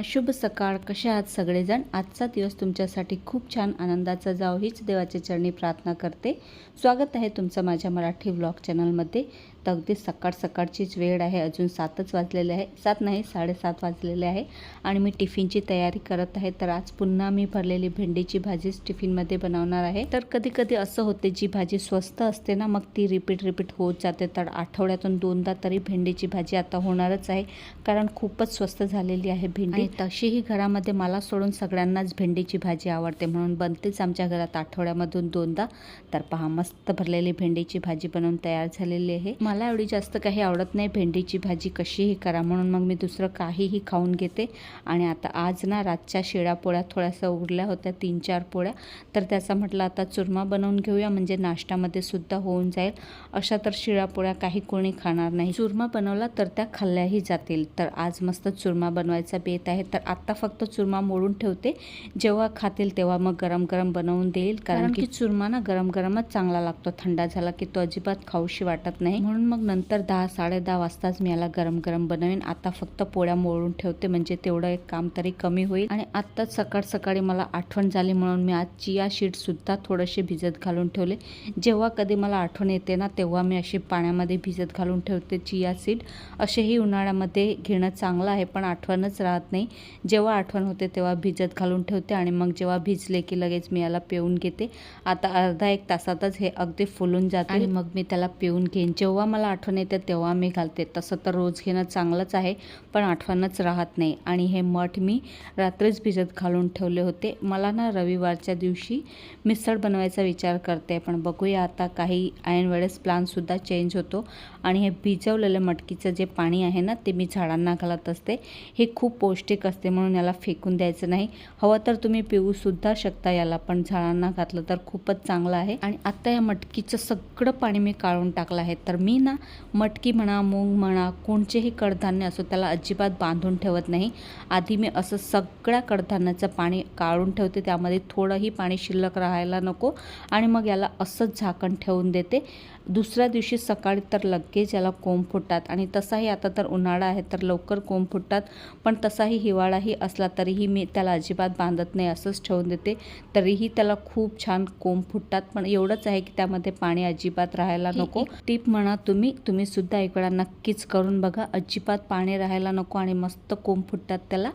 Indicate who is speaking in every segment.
Speaker 1: शुभ सकाळ. कशा आहात सगळेजण? आजचा दिवस तुमच्यासाठी खूप छान आनंदाचा जावो हीच देवाच्या चरणी प्रार्थना करते. स्वागत आहे तुमचं माझ्या मराठी व्लॉग चॅनलमध्ये. तर अगदी सकाळ सकाळचीच वेळ आहे. अजून 7च वाजलेले आहे. 7 नाही 7:30 वाजलेले आहे आणि मी टिफिनची तयारी करत आहे. तर आज पुन्हा मी भरलेली भेंडीची भाजीच टिफिनमध्ये बनवणार आहे. तर कधी कधी असं होते, जी भाजी स्वस्त असते ना, मग ती रिपीट होत जाते. तर आठवड्यातून 2दा तरी भेंडीची भाजी आता होणारच आहे, कारण खूपच स्वस्त झालेली आहे भेंडी. आणि तशीही घरामध्ये मला सोडून सगळ्यांनाच भेंडीची भाजी आवडते, म्हणून बनतेच आमच्या घरात आठवड्यामधून 2दा. तर पहा, मस्त भरलेली भेंडीची भाजी बनवून तयार झालेली आहे. मला एवढी जास्त काही आवडत नाही भेंडीची भाजी, कशीही करा, म्हणून मग मी दुसरं काहीही खाऊन घेते. आणि आता आज ना रातच्या शिळ्या पोळ्या थोड्याशा उरल्या होत्या, 3-4 पोळ्या. तर त्याचा म्हटलं आता चुरमा बनवून घेऊया, म्हणजे नाश्त्यामध्ये सुद्धा होऊन जाईल. अशा तर शिळ्या पोळ्या काही कोणी खाणार नाही. चुरमा बनवला तर त्या खाल्ल्याही जातील. तर आज मस्त चुरमा बनवायचा बेत आहे. तर आत्ता फक्त चुरमा मोडून ठेवते, जेव्हा खातील तेव्हा मग गरम गरम बनवून देईल. कारण की चुरमा ना गरम गरमच चांगला लागतो, थंडा झाला की तो अजिबात खाऊशी वाटत नाही. म्हणून मग नंतर 10-10:30 वाजताच मी याला गरम गरम बनवेन. आता फक्त पोळ्या मोडून ठेवते, म्हणजे तेवढं एक काम तरी कमी होईल. आणि आत्ताच सकाळी मला आठवण झाली, म्हणून मी आज चिया सीड सुद्धा थोडेसे भिजत घालून ठेवले. जेव्हा कधी मला आठवण येते ना, तेव्हा मी अशी पाण्यामध्ये भिजत घालून ठेवते चिया सीड. असेही उन्हाळ्यामध्ये घेणं चांगलं आहे, पण आठवणच राहत नाही. जेव्हा आठवण होते तेव्हा भिजत घालून ठेवते आणि मग जेव्हा भिजले की लगेच मी याला पिऊन घेते. आता अर्धा-1 तासातच हे अगदी फुलून जाते आणि मग मी त्याला पिऊन घेईन. जेव्हा मला आठवण येते तेव्हा मी घालते. तसं तर रोज घेणं चांगलंच आहे, पण आठवणच राहत नाही. आणि हे मठ मी रात्रीच भिजत घालून ठेवले होते. मला ना रविवारच्या दिवशी मिसळ बनवायचा विचार करते, पण बघूया आता. काही ऐन वेळेस प्लॅनसुद्धा चेंज होतो. आणि हे भिजवलेलं मटकीचं जे पाणी आहे ना, ते मी झाडांना घालत असते. हे खूप पौष्टिक असते, म्हणून याला फेकून द्यायचं नाही. हवं तर तुम्ही पिऊसुद्धा शकता याला, पण झाडांना घातलं तर खूपच चांगलं आहे. आणि आता या मटकीचं सगळं पाणी मी काढून टाकलं आहे. तर मी ना मटकी म्हणा, मूग म्हणा, कोणतेही कडधान्य असो, त्याला अजिबात बांधून ठेवत नाही. आधी मी असं सगळ्या कडधान्याचं पाणी काढून ठेवते, त्यामध्ये थोडंही पाणी शिल्लक राहायला नको. आणि मग याला असंच झाकण ठेवून देते. दुसऱ्या दिवशी सकाळी तर लगेच याला कोंब फुटतात. आणि तसाही आता तर उन्हाळा आहे, तर लवकर कोंब फुटतात. पण तसाही हिवाळाही असला तरीही मी त्याला अजिबात बांधत नाही, असंच ठेवून देते. तरीही त्याला खूप छान कोंब फुटतात. पण एवढंच आहे की त्यामध्ये पाणी अजिबात राहायला नको. टिप म्हणा तुम्ही सुद्धा एक वेळा नक्कीच करून बघा. अजिबात पाणी राहायला नको आणि मस्त कोंब फुटतात त्याला.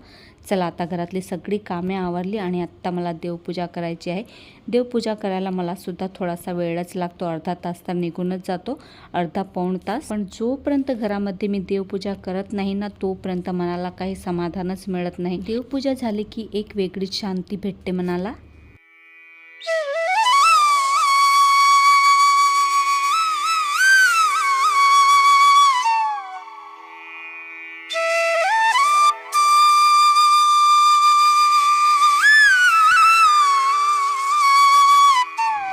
Speaker 1: चला, आता घरातली सगळी कामे आवरली आणि आत्ता मला देवपूजा करायची आहे. देवपूजा करायला मला सुद्धा थोडासा वेळच लागतो. अर्धा तास तर निघूनच जातो, अर्धा-पाऊण तास. पण जोपर्यंत घरामध्ये मी देवपूजा करत नाही ना, तोपर्यंत मनाला काही समाधानच मिळत नाही. देवपूजा झाली की एक वेगळीच शांती भेटते मनाला.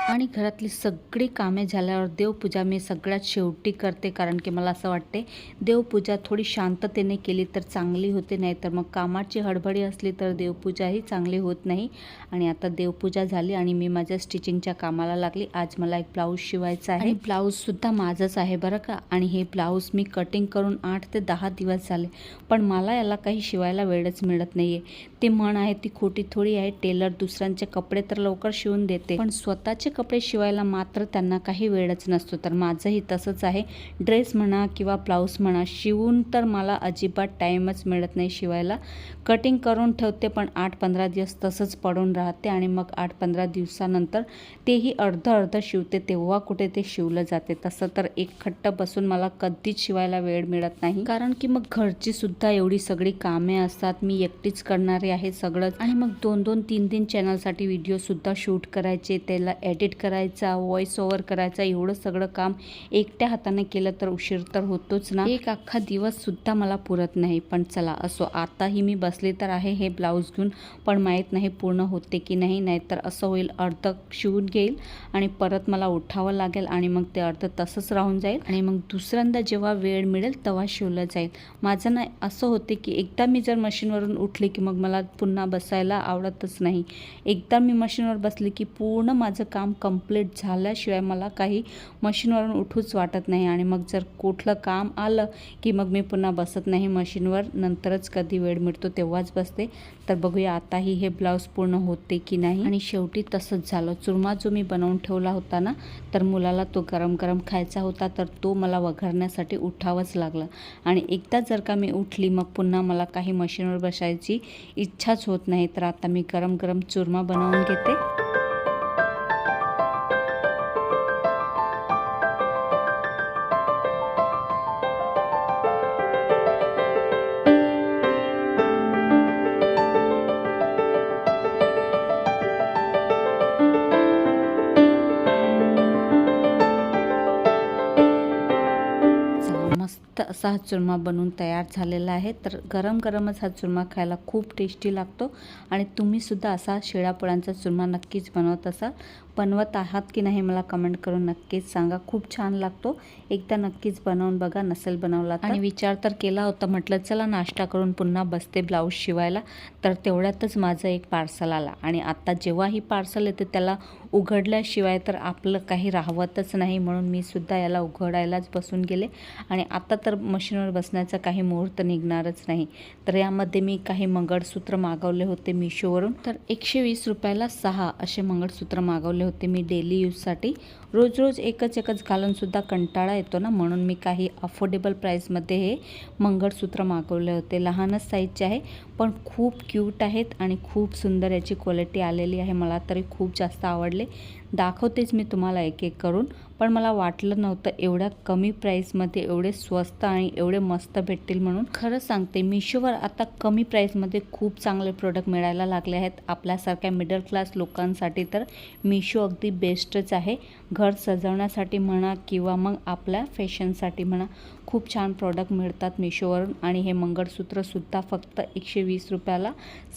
Speaker 1: आणि घरातली सगळी कामे झाल्यावर देवपूजा मी सगळ्यात शेवटी करते, कारण की मला असं वाटते देवपूजा थोडी शांततेने केली तर चांगली होते, नाही तर मग कामाची हडबडी असली तर देवपूजाही चांगली होत नाही. आणि आता देवपूजा झाली आणि मी माझ्या स्टिचिंगच्या कामाला लागली. आज मला एक ब्लाऊज शिवायचा आहे. ब्लाऊजसुद्धा माझंच आहे बरं का. आणि हे ब्लाऊज मी कटिंग करून 8 ते 10 दिवस झाले, पण मला याला काही शिवायला वेळच मिळत नाही आहे. ती म्हण आहे ती खोटी थोडी आहे. टेलर दुसऱ्यांचे कपडे तर लवकर शिवून देते, पण स्वतःचे कपडे शिवायला मात्र त्यांना काही वेळच नसतो. तर माझंही तसंच आहे. ड्रेस म्हणा किंवा ब्लाऊज म्हणा, शिवून तर मला अजिबात टाईमच मिळत नाही शिवायला. कटिंग करून ठेवते, पण 8-15 दिवस तसंच पडून राहते आणि मग 8-15 दिवसानंतर तेही अर्धं शिवते, तेव्हा कुठे ते शिवलं जाते. तसं तर एक खट्ट बसून मला कधीच शिवायला वेळ मिळत नाही, कारण की मग घरची सुद्धा एवढी सगळी कामे असतात. मी एकटीच करणारे आहे सगळंच. आणि मग 2-2, 3-3 चॅनलसाठी व्हिडिओसुद्धा शूट करायचे, त्याला एडिट करायचा, व्हॉइस ओव्हर करायचा. एवढं सगळं काम एकट्या हाताने केलं तर उशीर तर होतोच ना. एक अख्खा दिवस सुद्धा मला पुरत नाही. पण चला असो, आताही मी बसले तर आहे हे ब्लाऊज घेऊन, पण माहीत नाही पूर्ण होते की नाही. नाहीतर असं होईल, अर्ध शिवून घेईल आणि परत मला उठावं लागेल आणि मग ते अर्ध तसंच राहून जाईल. आणि मग दुसऱ्यांदा जेव्हा वेळ मिळेल तेव्हा शिवलं जाईल. माझं नाही असं होते की एकदा मी जर मशीनवरून उठले की मग मला पुन्हा बसायला आवडतच नाही. एकदा मी मशीनवर बसले की पूर्ण माझं काम कंप्लीट झाल्याशिवाय मला काही मशीनवरून उठूच वाटत नाही आणि मग जर कुठलं काम आलं की मग मी पुन्हा बसत नाही मशीनवर, नंतरच कधी वेळ मिळतो तेव्हाच बसते. तर बघूया आताही हे ब्लाऊज पूर्ण होते की नाही. आणि शेवटी तसंच झालं. चुरमा जो मी बनवून ठेवला होता ना, तर मुलाला तो गरम गरम खायचा होता, तर तो मला वघारण्यासाठी उठावंच लागलं. आणि एकदा जर का मी उठली मग पुन्हा मला काही मशीनवर बसायची इच्छाच होत नाही. तर आता मी गरम गरम चुरमा बनवून घेते. मस्त असा हा चुरमा बनवून तयार झालेला आहे. तर गरम गरमच हा चुरमा खायला खूप टेस्टी लागतो. आणि तुम्हीसुद्धा असा शिळ्यापोळ्यांचा चुरमा नक्कीच बनवत असाल. बनवत आहात की नाही मला कमेंट करून नक्कीच सांगा. खूप छान लागतो. एकदा नक्कीच बनवून बघा नसेल बनवला तर. आणि विचार तर केला होता, म्हटलं चला नाश्ता करून पुन्हा बसते ब्लाऊज शिवायला. तर तेवढ्यातच माझं एक पार्सल आला आणि आता जेव्हा ही पार्सल येते त्याला उघडल्याशिवाय तर आपलं काही राहवतच नाही, म्हणून मी सुद्धा याला उघडायलाच बसून गेले. आणि आता तर मशीनवर बसण्याचा काही मुहूर्त निघणारच नाही. तर यामध्ये मी काही मंगळसूत्र मागवले होते मिशोवरून. तर 120 रुपयाला 6 असे मंगळसूत्र मागवले होते मी डेली यूजसाठी. रोज रोज एकच घालूनसुद्धा कंटाळा येतो ना, म्हणून मी काही अफोर्डेबल प्राईसमध्ये हे मंगळसूत्र मागवले होते. लहानच साईजचे आहे पण खूप क्यूट आहेत आणि खूप सुंदर याची क्वालिटी आलेली आहे. मला तरी खूप जास्त आवडले. दाखवतेच मी तुम्हाला एक एक करून. पण मला वाटलं नव्हतं एवढ्या कमी प्राईसमध्ये एवढे स्वस्त आणि एवढे मस्त भेटतील म्हणून. खरं सांगते मिशोवर आता कमी प्राईसमध्ये खूप चांगले प्रोडक्ट मिळायला लागले आहेत. आपल्यासारख्या मिडल क्लास लोकांसाठी तर मिशो अगदी बेस्टच आहे. घर सजवण्यासाठी म्हणा किंवा मग आपल्या फॅशनसाठी म्हणा, खूप छान प्रोडक्ट मिळतात मिशोवरून. आणि हे मंगळसूत्रसुद्धा फक्त 120 रुपयाला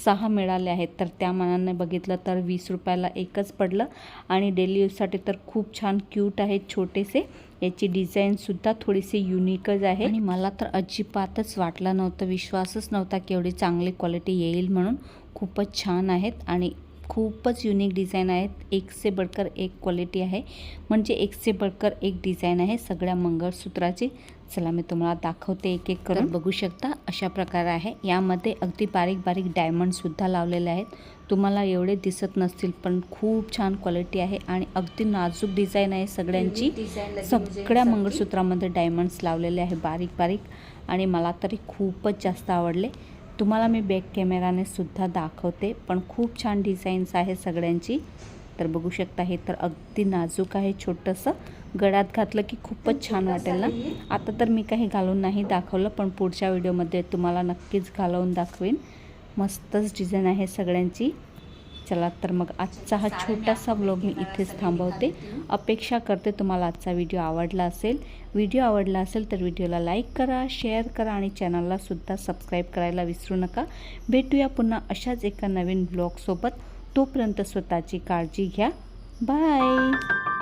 Speaker 1: 6 मिळाले आहेत. तर त्या मानाने बघितलं तर 20 रुपयाला एकच पडलं. आणि डेली यूजसाठी तर खूप छान क्यूट आहेत छोटेसे. याची डिझाईनसुद्धा थोडीशी युनिकच आहे. आणि मला तर अजिबातच वाटलं नव्हतं, विश्वासच नव्हता की एवढी चांगली क्वालिटी येईल म्हणून. खूपच छान आहेत आणि खूपच युनिक डिझाईन आहेत. एक से बढ़कर एक क्वालिटी आहे, म्हणजे एक से बढ़कर एक डिझाईन आहे सगळ्या मंगळसूत्राची. चला मी तुम्हाला दाखवते एक एक करून. बघू शकता अशा प्रकारे आहे. यामध्ये अगदी बारीक बारीक डायमंडसुद्धा लावलेले आहेत. तुम्हाला एवढे दिसत नसतील पण खूप छान क्वालिटी आहे आणि अगदी नाजूक डिझाईन आहे सगळ्यांची. सगळ्या मंगळसूत्रामध्ये डायमंड्स लावलेले आहे बारीक बारीक. आणि मला तरी खूपच जास्त आवडले. तुम्हाला मी बॅक कॅमेराने सुद्धा दाखवते. पण खूप छान डिझाईन्स आहे सगळ्यांची. तर बघू शकता हे तर अगदी नाजूक आहे. छोटंसं गळ्यात घातलं की खूपच छान वाटेल ना. आता तर मी काही घालून नाही दाखवलं, पण पुढच्या व्हिडिओमध्ये तुम्हाला नक्कीच घालवून दाखवेन. मस्तच डिझाईन आहे सगळ्यांची. चला तर मग आजचा हा छोटासा व्लॉग मी इथेच थांबवते. अपेक्षा करते तुम्हाला आजचा व्हिडिओ आवडला असेल. व्हिडिओ आवडला असेल तर व्हिडिओला लाईक करा, शेअर करा आणि चॅनलला सुद्धा सबस्क्राईब करायला विसरू नका. भेटूया पुन्हा अशाच एका नवीन व्लॉगसोबत. तोपर्यंत स्वतःची काळजी घ्या. बाय.